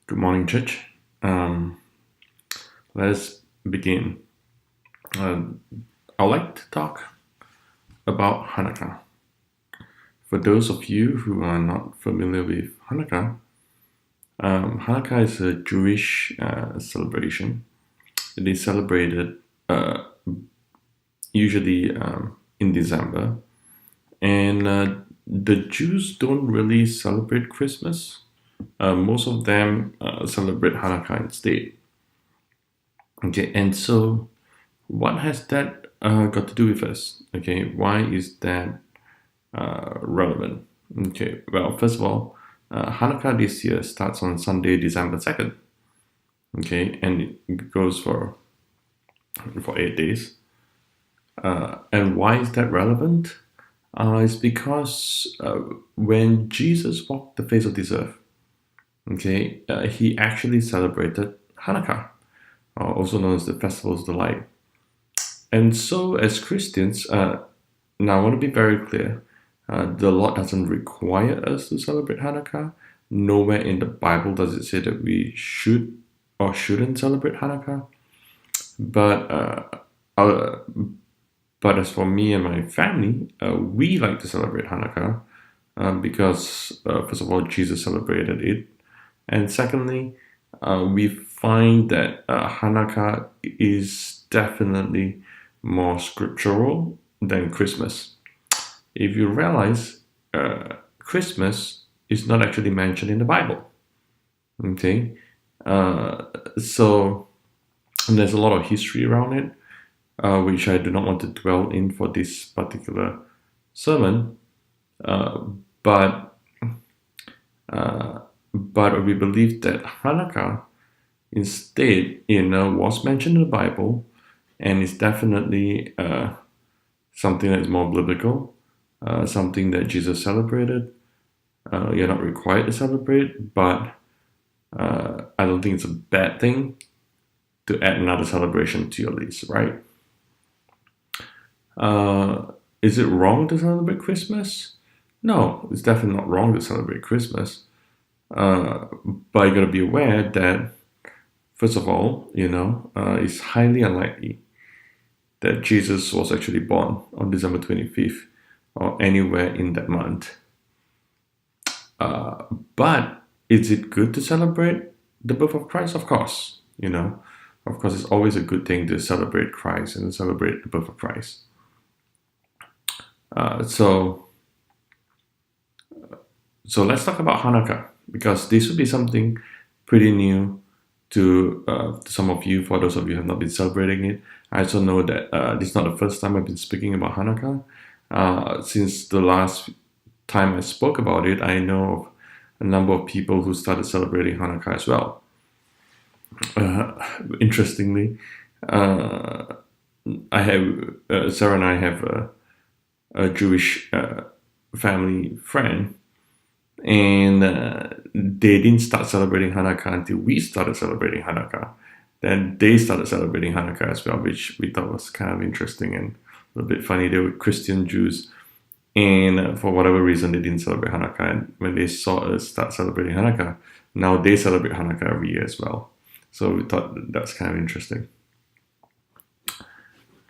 Good morning, church. Um, let's begin. I'd like to talk about Hanukkah. For those of you who are not familiar with Hanukkah, Hanukkah is a Jewish celebration. It is celebrated uh, usually in December, and the Jews don't really celebrate Christmas. Most of them celebrate Hanukkah instead. Okay, and so what has that got to do with us? Okay, why is that relevant? Okay, well, first of all, Hanukkah this year starts on Sunday, December 2nd. Okay, and it goes for 8 days. And why is that relevant? It's because when Jesus walked the face of this earth, okay, he actually celebrated Hanukkah, also known as the Festivals of the Light. And so, as Christians, now I want to be very clear. The Lord doesn't require us to celebrate Hanukkah. Nowhere in the Bible does it say that we should or shouldn't celebrate Hanukkah. But uh, but as for me and my family, we like to celebrate Hanukkah because first of all, Jesus celebrated it, and secondly, we find that Hanukkah is definitely more scriptural than Christmas. If you realize, Christmas is not actually mentioned in the Bible. Okay, uh, so there's a lot of history around it, which I do not want to dwell in for this particular sermon. Uh, but uh, but we believe that Hanukkah instead, was mentioned in the Bible, and is definitely something that is more biblical, something that Jesus celebrated. You're not required to celebrate, but I don't think it's a bad thing to add another celebration to your list, right? Is it wrong to celebrate Christmas? No, it's definitely not wrong to celebrate Christmas. But you gotta be aware that, first of all, it's highly unlikely that Jesus was actually born on December 25th or anywhere in that month. But is it good to celebrate the birth of Christ? Of course, Of course, it's always a good thing to celebrate Christ and to celebrate the birth of Christ. So, let's talk about Hanukkah because this would be something pretty new to some of you. For those of you who have not been celebrating it, I also know that this is not the first time I've been speaking about Hanukkah. Since the last time I spoke about it, I know of a number of people who started celebrating Hanukkah as well. Interestingly, I have Sarah and I have a Jewish family friend, and they didn't start celebrating Hanukkah until we started celebrating Hanukkah. Then they started celebrating Hanukkah as well, which we thought was kind of interesting and a little bit funny. They were Christian Jews, and for whatever reason, they didn't celebrate Hanukkah. And when they saw us start celebrating Hanukkah, now they celebrate Hanukkah every year as well. So we thought that's kind of interesting.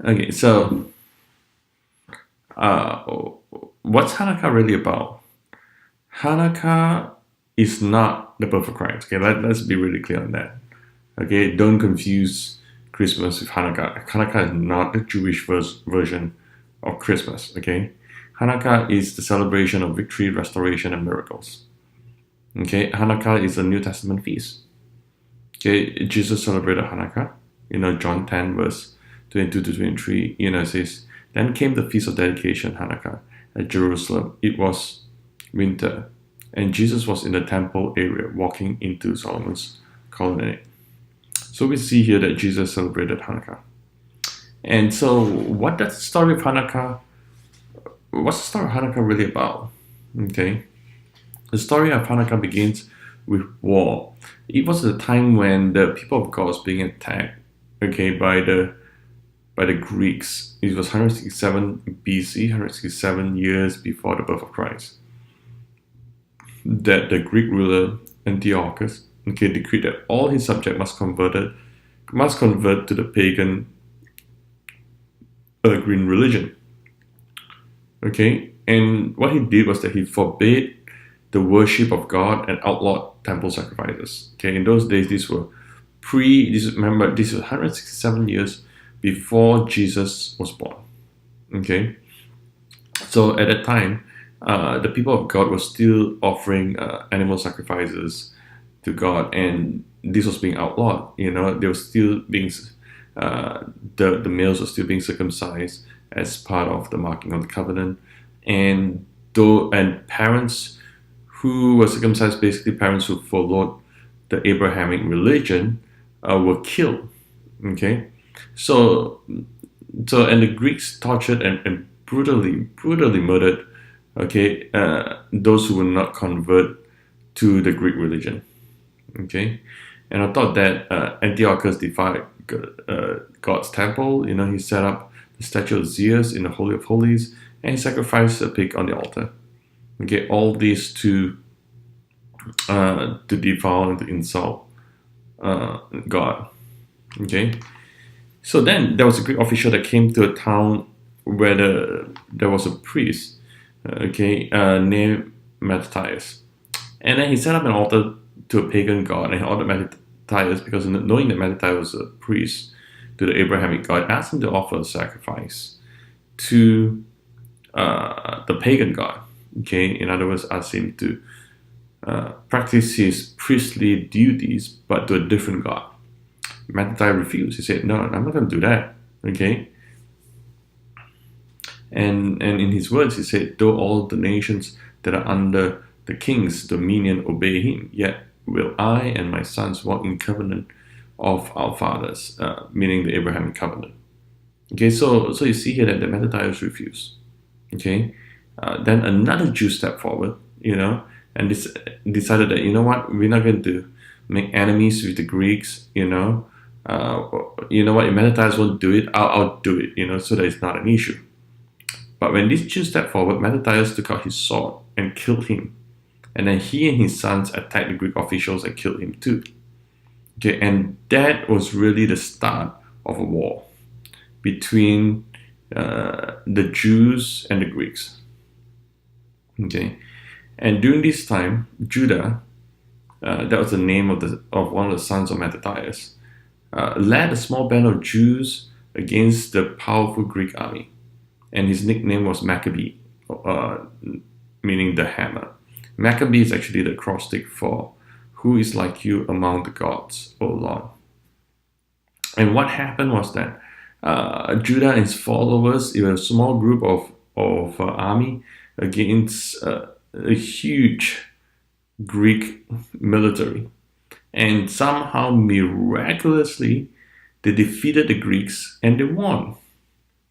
Okay, so uh, what's Hanukkah really about? Hanukkah is not the birth of Christ. Okay, let's be really clear on that. Okay, don't confuse Christmas with Hanukkah. Hanukkah is not the Jewish version of Christmas. Okay, Hanukkah is the celebration of victory, restoration, and miracles. Okay, Hanukkah is a New Testament feast. Okay, Jesus celebrated Hanukkah. John 10 verse 22 to 23. It says, "Then came the feast of dedication, Hanukkah, at Jerusalem. It was winter, and Jesus was in the temple area walking into Solomon's colonnade." So we see here that Jesus celebrated Hanukkah. And so what's the story of Hanukkah really about? Okay. The story of Hanukkah begins with war. It was a time when the people of God was being attacked, okay, by the Greeks. It was 167 BC, 167 years before the birth of Christ, that the Greek ruler Antiochus okay, decreed that all his subjects must convert to the pagan green religion. Okay, and what he did was that he forbade the worship of God and outlawed temple sacrifices. Okay, in those days, remember, this was 167 years before Jesus was born. Okay, so at that time, the people of God were still offering animal sacrifices to God, and this was being outlawed. They were still being the males were still being circumcised as part of the marking of the covenant, and parents who were circumcised, basically parents who followed the Abrahamic religion, were killed. Okay, so and the Greeks tortured and brutally murdered, okay, those who would not convert to the Greek religion. Okay, and on top of that, Antiochus defied God's temple. He set up the statue of Zeus in the Holy of Holies, and he sacrificed a pig on the altar. Okay, all these to defile and to insult God. Okay, so then there was a Greek official that came to a town where there was a priest, named Mattathias, and then he set up an altar to a pagan god, and he ordered Mattathias, because knowing that Mattathias was a priest to the Abrahamic God, asked him to offer a sacrifice to the pagan god. Okay, in other words, asked him to practice his priestly duties, but to a different god. Mattathias refused. He said, "No, I'm not going to do that." Okay, and in his words, he said, "Though all the nations that are under the king's dominion obey him, yet will I and my sons walk in covenant of our fathers," meaning the Abrahamic covenant. Okay, so you see here that the Mattathias refused. Okay, then another Jew stepped forward, and decided that, we're not going to make enemies with the Greeks. If Mattathias won't do it, I'll do it. So that it's not an issue. But when this Jew stepped forward, Mattathias took out his sword and killed him. And then he and his sons attacked the Greek officials and killed him too. Okay, and that was really the start of a war between the Jews and the Greeks. Okay, and during this time, Judah, that was the name of one of the sons of Mattathias, led a small band of Jews against the powerful Greek army, and his nickname was Maccabee, meaning the hammer. Maccabee is actually the acrostic for "Who is like you among the gods, O Lord?" And what happened was that Judah and his followers, a small group of army against a huge Greek military, and somehow miraculously they defeated the Greeks and they won.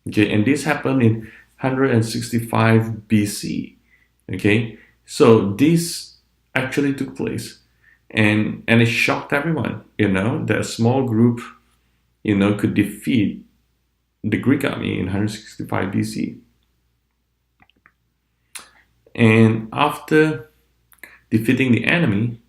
Okay, and this happened in 165 BC. Okay, so this actually took place, and it shocked everyone. That a small group, could defeat the Greek army in 165 BC. And after defeating the enemy,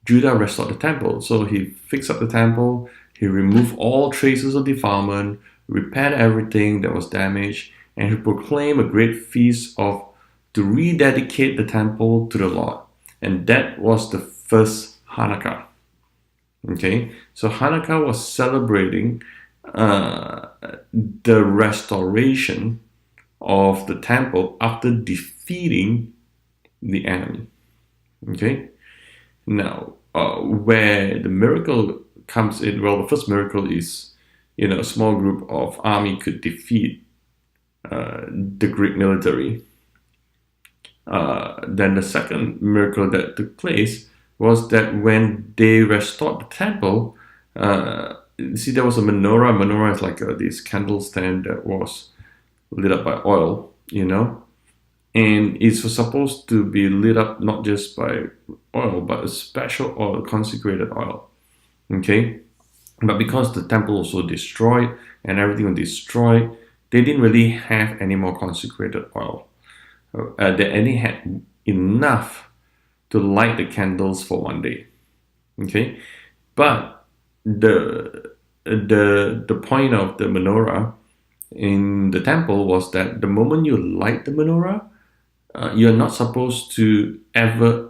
Judah restored the temple. So he fixed up the temple, he removed all traces of defilement, repaired everything that was damaged, and he proclaimed a great feast to rededicate the temple to the Lord. And that was the first Hanukkah. Okay, so Hanukkah was celebrating the restoration of the temple after defeating the enemy. Okay, now where the miracle comes in, well, the first miracle is, a small group of army could defeat the Greek military. Then the second miracle that took place was that when they restored the temple, see, there was a menorah. Menorah is like this candle stand that was lit up by oil, and it's supposed to be lit up not just by oil, but a special oil, consecrated oil. Okay, but because the temple was so destroyed and everything was destroyed, they didn't really have any more consecrated oil. They only had enough to light the candles for one day. Okay, but the point of the menorah in the temple was that the moment you light the menorah, you're not supposed to ever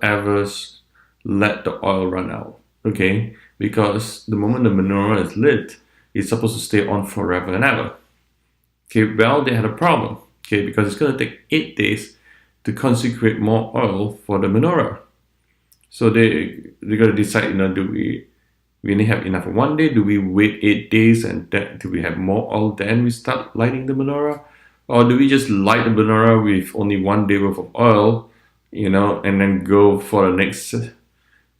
let the oil run out. Okay, because the moment the menorah is lit, it's supposed to stay on forever and ever. Okay, well, they had a problem. Okay, because it's going to take 8 days to consecrate more oil for the menorah. So they got to decide, do we only have enough for one day? Do we wait 8 days and then do we have more oil? Then we start lighting the menorah, or do we just light the menorah with only one day worth of oil, and then go for the next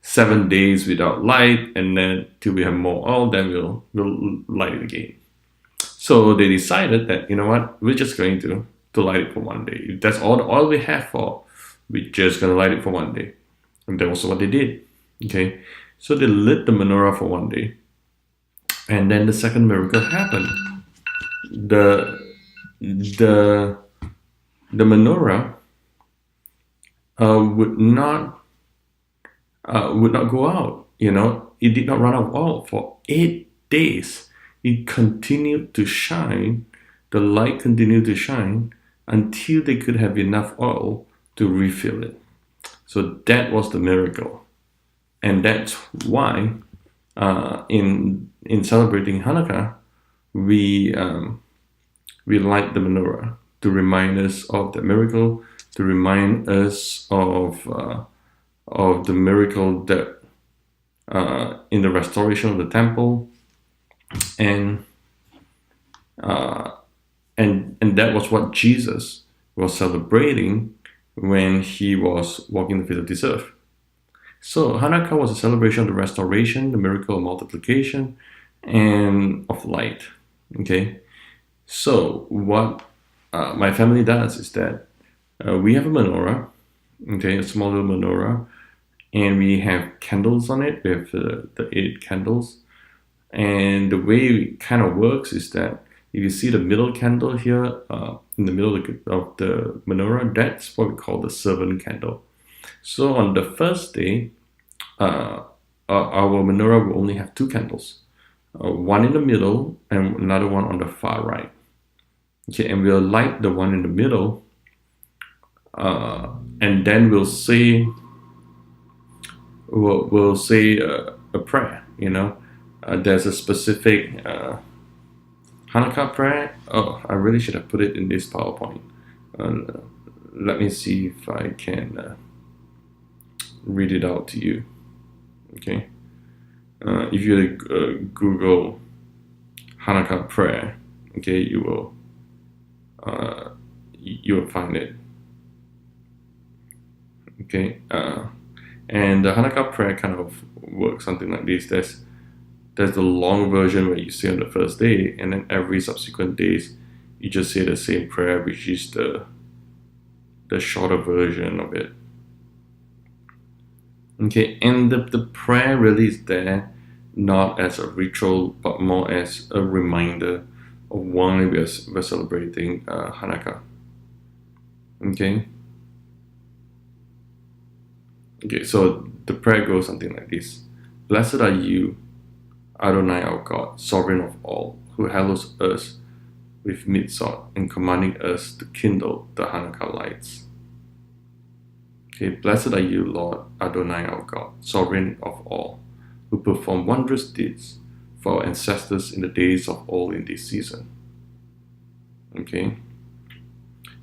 7 days without light, and then till we have more oil, then we'll light it again. So they decided that, you know what, we're just going to light it for one day. If that's all the oil we have for, we're just gonna light it for one day. And that was what they did. Okay. So they lit the menorah for one day. And then the second miracle happened. The the the menorah would not go out. It did not run out of oil for 8 days. It continued to shine. The light continued to shine until they could have enough oil to refill it. So that was the miracle, and that's why in celebrating Hanukkah we light the menorah to remind us of the miracle, to remind us of the miracle that in the restoration of the temple, and and that was what Jesus was celebrating when he was walking the face of this earth. So Hanukkah was a celebration of the restoration, the miracle of multiplication, and of light. Okay, so what my family does is that we have a menorah, okay, a small little menorah, and we have candles on it. We have the 8 candles, and the way it kind of works is that if you see the middle candle here, in the middle of the menorah, that's what we call the servant candle. So on the first day, our menorah will only have 2 candles, one in the middle and another one on the far right. Okay, and we'll light the one in the middle, and then we'll say a prayer. There's a specific Hanukkah prayer. Oh, I really should have put it in this PowerPoint. Let me see if I can read it out to you. Okay. If you Google Hanukkah prayer, okay, you will find it. Okay. And the Hanukkah prayer kind of works something like this. There's the long version where you say on the first day, and then every subsequent days you just say the same prayer, which is the shorter version of it. Okay, and the prayer really is there not as a ritual, but more as a reminder of why we're celebrating Hanukkah. Okay. Okay, so the prayer goes something like this: Blessed are you, Adonai our God, sovereign of all, who hallows us with mitzvot and commanding us to kindle the Hanukkah lights. Okay, blessed are you, Lord Adonai our God, sovereign of all, who performed wondrous deeds for our ancestors in the days of old in this season. Okay,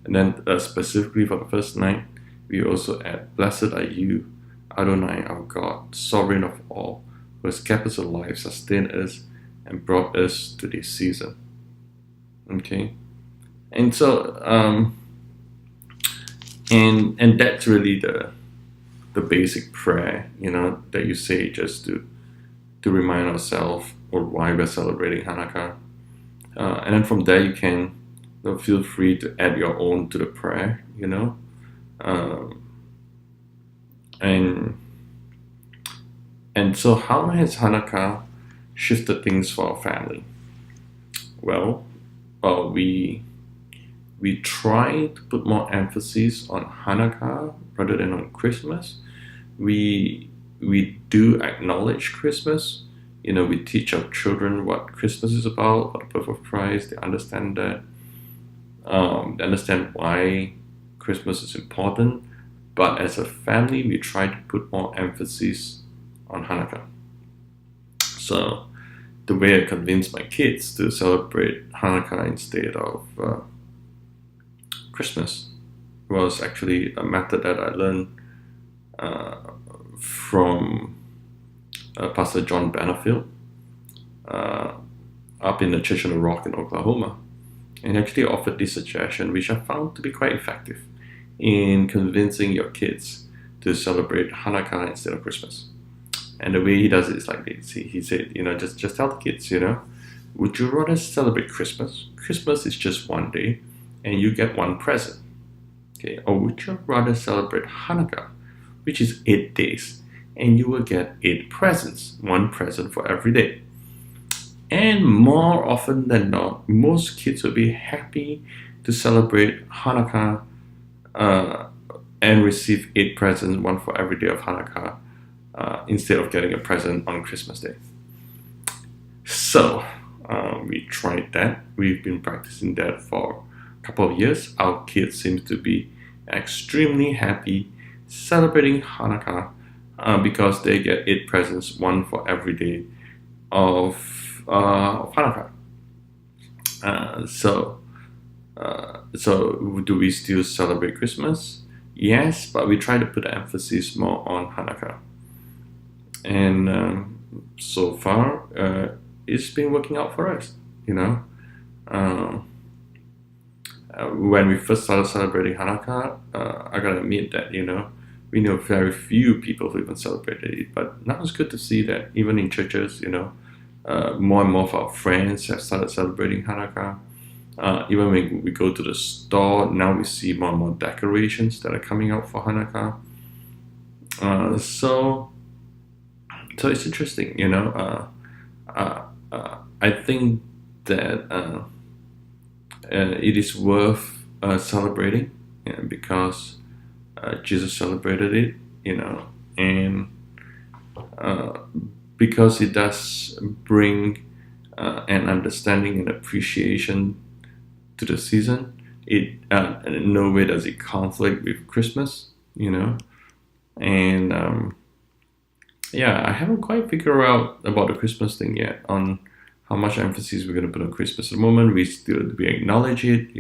and then specifically for the first night, we also add, blessed are you, Adonai our God, sovereign of all, who has kept us alive, sustained us, and brought us to this season. Okay, and so and that's really the basic prayer, that you say just to remind ourselves or why we're celebrating Hanukkah, and then from there you can feel free to add your own to the prayer, and so how has Hanukkah shifted things for our family? Well, we try to put more emphasis on Hanukkah rather than on Christmas. We we do acknowledge Christmas. We teach our children what Christmas is about, what the birth of Christ. They understand that. They understand why Christmas is important. But as a family, we try to put more emphasis on Hanukkah. So the way I convinced my kids to celebrate Hanukkah instead of Christmas was actually a method that I learned from Pastor John Benefield up in the Church on the Rock in Oklahoma. And he actually offered this suggestion, which I found to be quite effective in convincing your kids to celebrate Hanukkah instead of Christmas. And the way he does it is like this. He said, just tell the kids, would you rather celebrate Christmas? Christmas is just one day and you get one present. Okay, or would you rather celebrate Hanukkah, which is 8 days, and you will get 8 presents, one present for every day. And more often than not, most kids will be happy to celebrate Hanukkah and receive 8 presents, one for every day of Hanukkah, instead of getting a present on Christmas Day. So we tried that. We've been practicing that for a couple of years. Our kids seem to be extremely happy celebrating Hanukkah because they get 8 presents, one for every day of Hanukkah. So do we still celebrate Christmas? Yes, but we try to put the emphasis more on Hanukkah. And so far, it's been working out for us, when we first started celebrating Hanukkah, I gotta admit that, we know very few people who even celebrated it. But now it's good to see that even in churches, more and more of our friends have started celebrating Hanukkah. Even when we go to the store, now we see more and more decorations that are coming out for Hanukkah. So it's interesting, I think that it is worth celebrating because Jesus celebrated it, and because it does bring an understanding and appreciation to the season. It in no way does it conflict with Christmas, and I haven't quite figured out about the Christmas thing yet on how much emphasis we're going to put on Christmas. At the moment, we acknowledge it,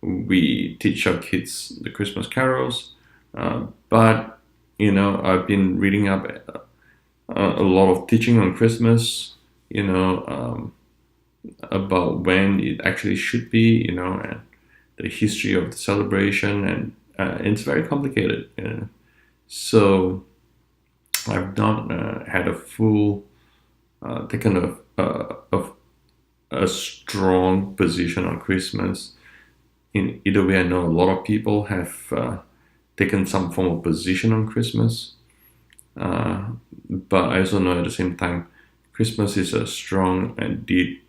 we teach our kids the Christmas carols, but I've been reading up a lot of teaching on Christmas, about when it actually should be, and the history of the celebration, and it's very complicated. So I've not had a full taken of a strong position on Christmas. In either way, I know a lot of people have taken some form of position on Christmas, but I also know at the same time, Christmas is a strong and deep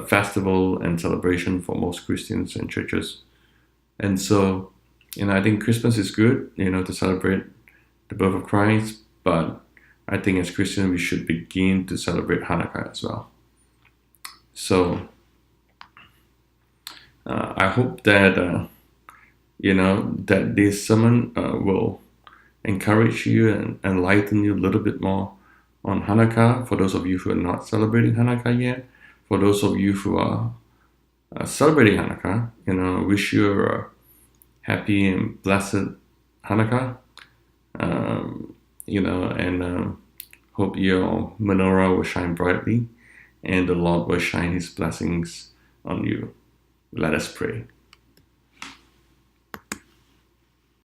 festival and celebration for most Christians and churches. And so, I think Christmas is good, to celebrate the birth of Christ, but I think as Christians, we should begin to celebrate Hanukkah as well. So, I hope that, that this sermon will encourage you and enlighten you a little bit more on Hanukkah. For those of you who are not celebrating Hanukkah yet, for those of you who are celebrating Hanukkah, wish you a happy and blessed Hanukkah. And hope your menorah will shine brightly and the Lord will shine His blessings on you. Let us pray.